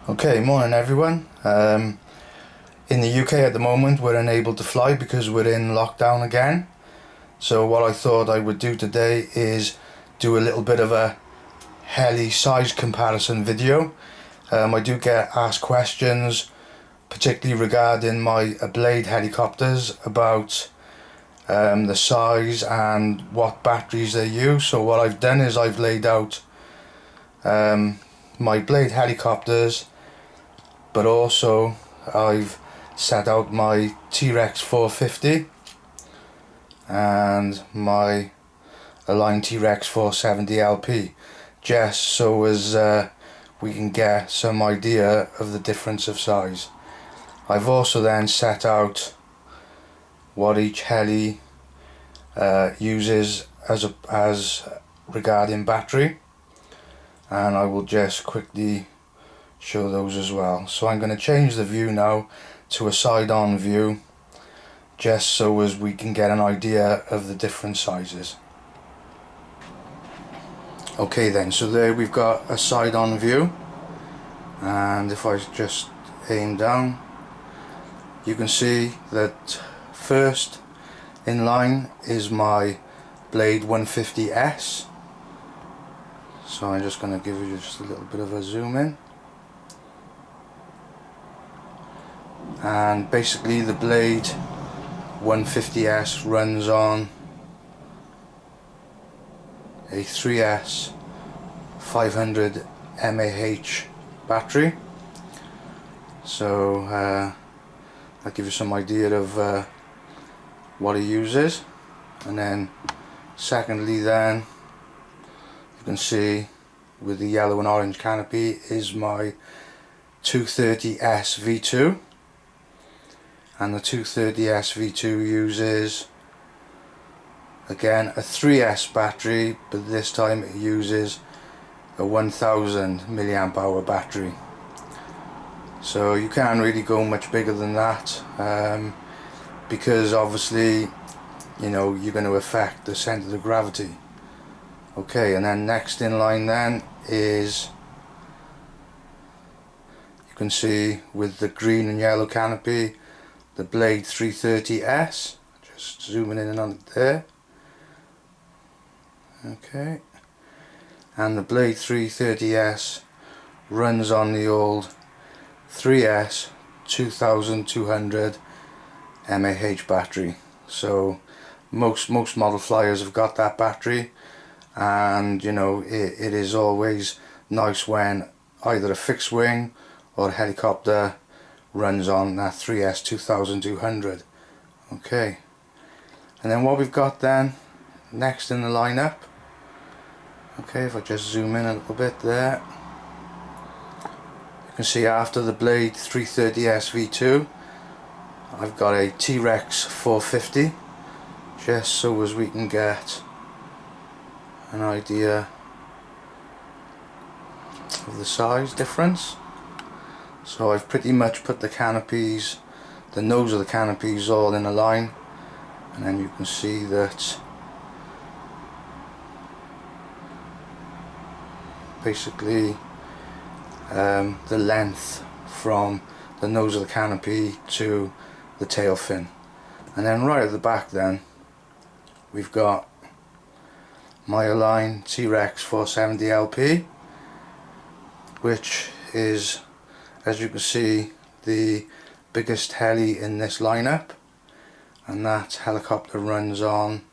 Okay, morning everyone. In the UK at the moment we're unable to fly because we're in lockdown again. So what I thought I would do today is do a little bit of a heli size comparison video. I do get asked questions, particularly regarding my Blade helicopters, about the size and what batteries they use. So what I've done is I've laid out my Blade helicopters, but also I've set out my T-Rex 450 and my Align T-Rex 470 LP, just so as we can get some idea of the difference of size. I've also then set out what each heli uses as regarding battery, and I will just quickly show those as well. So I'm going to change the view now to a side-on view, just so as we can get an idea of the different sizes. Okay then, so there we've got a side-on view, and if I just aim down, you can see that first in line is my Blade 150S. So I'm just going to give you just a little bit of a zoom in. And basically the Blade 150S runs on a 3S 500 mAh battery. So I'll give you some idea of what it uses. And then secondly then, you can see with the yellow and orange canopy is my 230S V2. And the 230S V2 uses, again, a 3S battery, but this time it uses a 1000 milliamp hour battery. So you can't really go much bigger than that, because obviously, you know, you're going to affect the centre of gravity. Okay, and then next in line then is, you can see with the green and yellow canopy, the Blade 330S, just zooming in and on it there. Okay, and the Blade 330S runs on the old 3S 2200 mAh battery. So most model flyers have got that battery, and you know it is always nice when either a fixed wing or a helicopter runs on that 3S 2200. Okay, and then what we've got then next in the lineup, okay, if I just zoom in a little bit there, you can see after the Blade 330S V2 I've got a T-Rex 450, just so as we can get an idea of the size difference. So I've pretty much put the canopies, the nose of the canopies all in a line, and then you can see that basically the length from the nose of the canopy to the tail fin. And then right at the back then we've got my Align T-Rex 470 LP, which is, as you can see, the biggest heli in this lineup, and that helicopter runs on,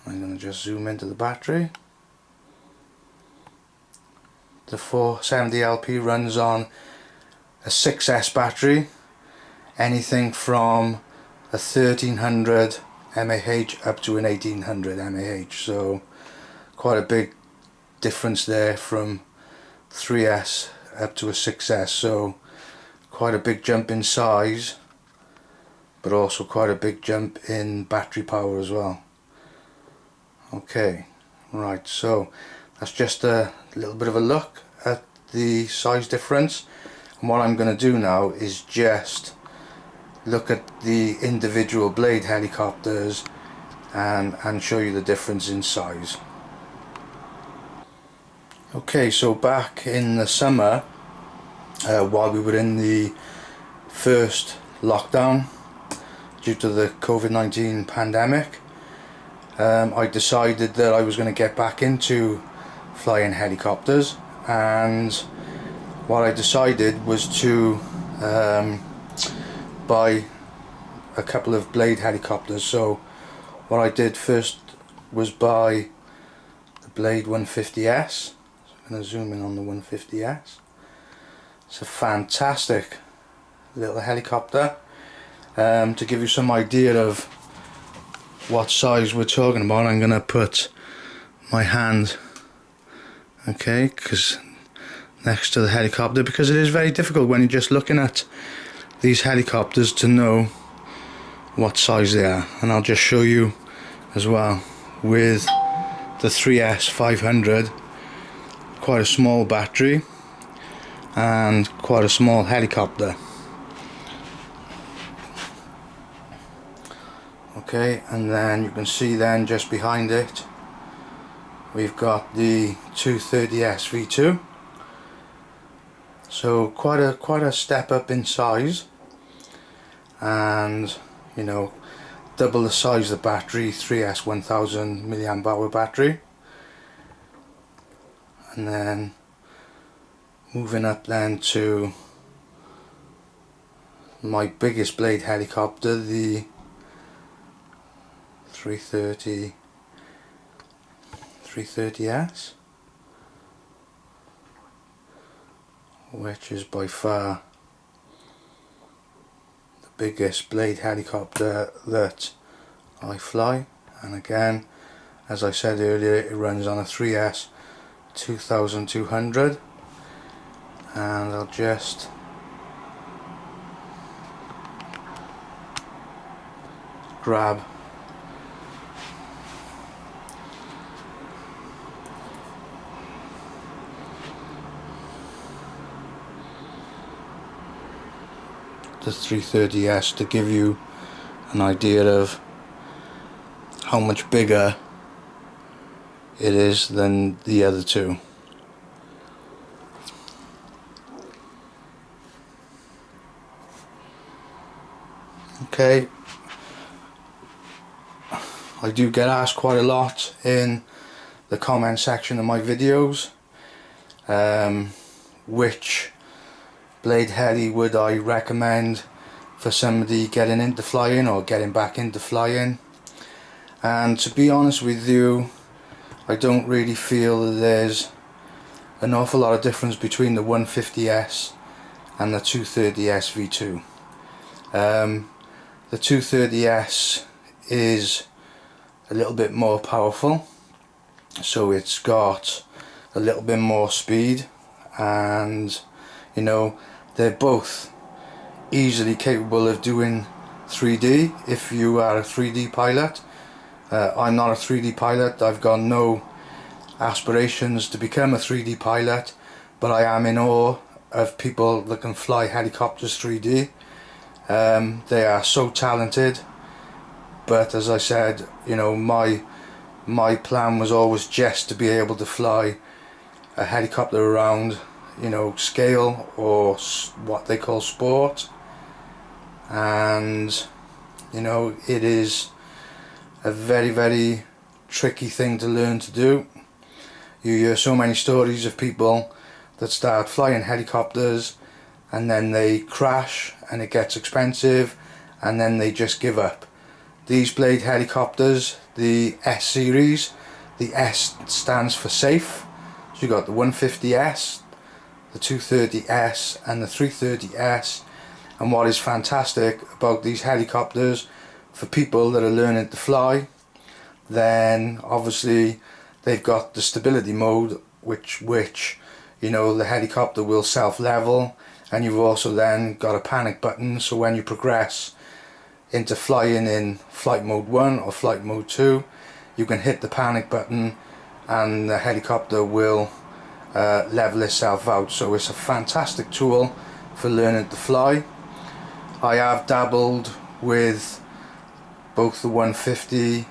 I'm going to just zoom into the battery, the 470 LP runs on a 6S battery, anything from a 1300 mAh up to an 1800 mAh, so quite a big difference there from 3S up to a 6S, so quite a big jump in size, but also quite a big jump in battery power as well. Okay, right, so that's just a little bit of a look at the size difference, and what I'm going to do now is just look at the individual Blade helicopters and show you the difference in size. Okay, so back in the summer while we were in the first lockdown due to the COVID-19 pandemic. I decided that I was going to get back into flying helicopters, and what I decided was to buy a couple of Blade helicopters. So what I did first was buy the Blade 150S. So I'm going to zoom in on the 150S. It's a fantastic little helicopter. To give you some idea of what size we're talking about, I'm going to put my hand, okay, because next to the helicopter, because it is very difficult when you're just looking at these helicopters to know what size they are. And I'll just show you as well with the 3S 500, quite a small battery and quite a small helicopter. Okay, and then you can see then just behind it we've got the 230S V2. So quite a step up in size, and you know, double the size of the battery, 3S 1000 milliamp hour battery. And then moving up then to my biggest Blade helicopter, the 330S, which is by far the biggest Blade helicopter that I fly. And again, as I said earlier, it runs on a 3S 2200, and I'll just grab the 330S to give you an idea of how much bigger it is than the other two. Okay, I do get asked quite a lot in the comment section of my videos, which Blade heli would I recommend for somebody getting into flying or getting back into flying. And to be honest with you, I don't really feel that there's an awful lot of difference between the 150S and the 230S V2. The 230S is a little bit more powerful, so it's got a little bit more speed, and you know, they're both easily capable of doing 3D if you are a 3D pilot. I'm not a 3D pilot. I've got no aspirations to become a 3D pilot, but I am in awe of people that can fly helicopters 3D. They are so talented, but as I said, you know, my plan was always just to be able to fly a helicopter around, you know, scale or what they call sport. And you know, it is a very tricky thing to learn to do. You hear so many stories of people that start flying helicopters and then they crash and it gets expensive and then they just give up. These Blade helicopters, the S series, the S stands for safe. So you got the 150S, the 230S and the 330S. And what is fantastic about these helicopters for people that are learning to fly, then obviously they've got the stability mode, which you know, the helicopter will self-level, and you've also then got a panic button, so when you progress into flying in flight mode 1 or flight mode 2, you can hit the panic button and the helicopter will level itself out. So it's a fantastic tool for learning to fly. I have dabbled with both the 150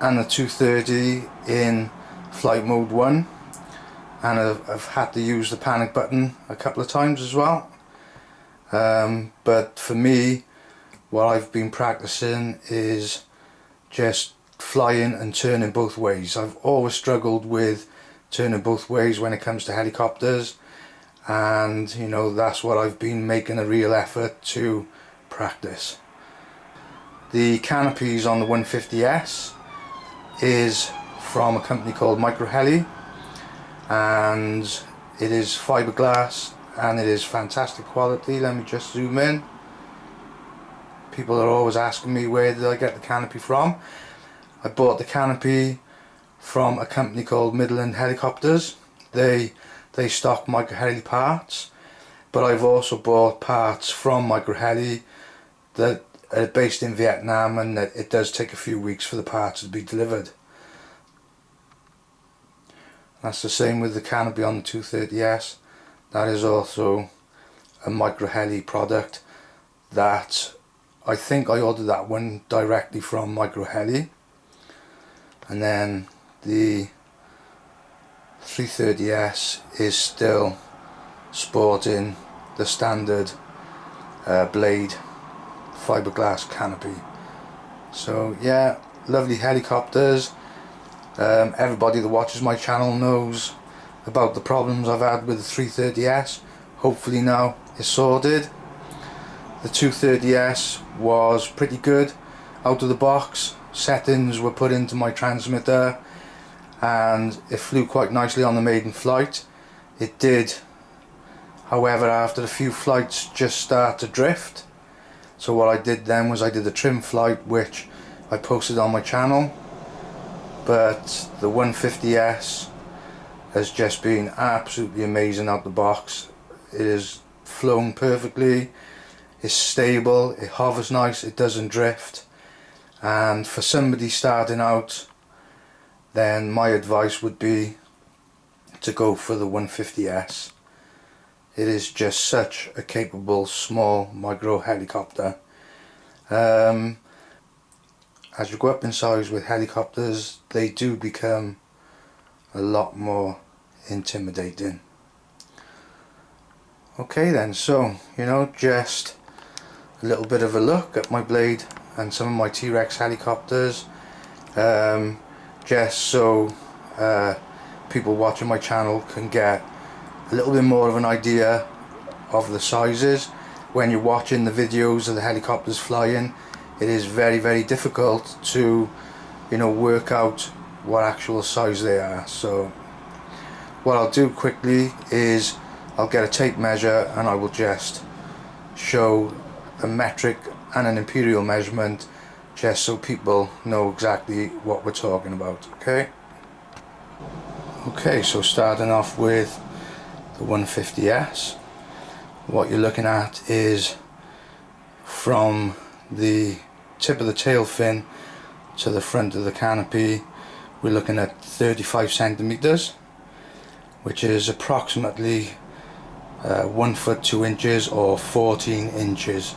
and the 230 in flight mode 1. and I've had to use the panic button a couple of times as well. But for me, what I've been practicing is just flying and turning both ways. I've always struggled with turning both ways when it comes to helicopters, and you know, that's what I've been making a real effort to practice. The canopies on the 150S is from a company called Heli, and it is fiberglass and it is fantastic quality. Let me just zoom in. People are always asking me, where did I get the canopy from? I bought the canopy from a company called Midland Helicopters. They stock Heli parts, but I've also bought parts from Heli that are based in Vietnam, and that it does take a few weeks for the parts to be delivered. That's the same with the canopy on the 230S. That is also a Heli product that I think I ordered that one directly from Heli. And then the 330S is still sporting the standard blade fiberglass canopy. So yeah, lovely helicopters. Everybody that watches my channel knows about the problems I've had with the 330S. Hopefully now it's sorted. The 230S was pretty good out of the box. Settings were put into my transmitter and it flew quite nicely on the maiden flight. It did, however, after a few flights, just start to drift. So what I did then was I did a trim flight, which I posted on my channel. But the 150S has just been absolutely amazing out the box. It is flown perfectly, it's stable, it hovers nice, it doesn't drift. And for somebody starting out, then my advice would be to go for the 150S. It is just such a capable small micro helicopter. As you go up in size with helicopters, they do become a lot more intimidating. Okay then, so you know, just a little bit of a look at my blade and some of my T-Rex helicopters, just so people watching my channel can get a little bit more of an idea of the sizes. When you're watching the videos of the helicopters flying, it is very, very difficult to, you know, work out what actual size they are. So what I'll do quickly is I'll get a tape measure and I will just show a metric and an imperial measurement, just so people know exactly what we're talking about. Okay, so starting off with the 150S, what you're looking at is from the tip of the tail fin to the front of the canopy, we're looking at 35 centimeters, which is approximately 1 foot 2 inches or 14 inches.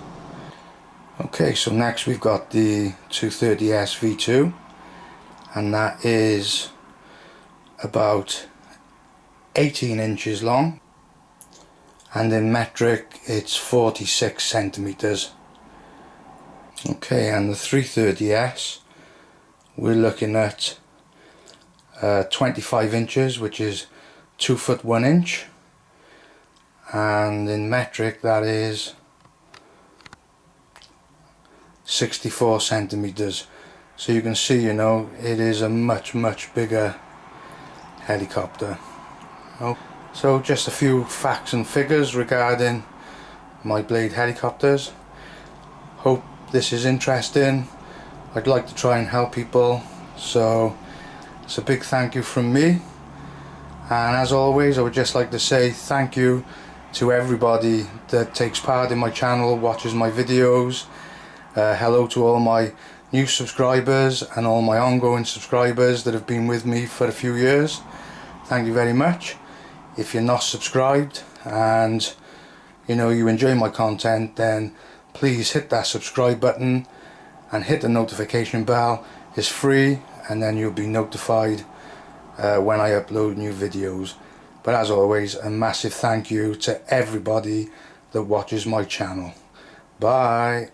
Okay, so next we've got the 230S V2, and that is about 18 inches long, and in metric it's 46 centimeters. Okay, and the 330S, we're looking at 25 inches, which is 2 foot 1 inch, and in metric that is 64 centimeters. So you can see, you know, it is a much bigger helicopter. So just a few facts and figures regarding my blade helicopters. Hope this is interesting. I'd like to try and help people, so it's a big thank you from me. And as always, I would just like to say thank you to everybody that takes part in my channel, watches my videos. Hello to all my new subscribers and all my ongoing subscribers that have been with me for a few years. Thank you very much. If you're not subscribed and you know you enjoy my content, then please hit that subscribe button and hit the notification bell. It's free, and then you'll be notified when I upload new videos. But as always, a massive thank you to everybody that watches my channel. Bye.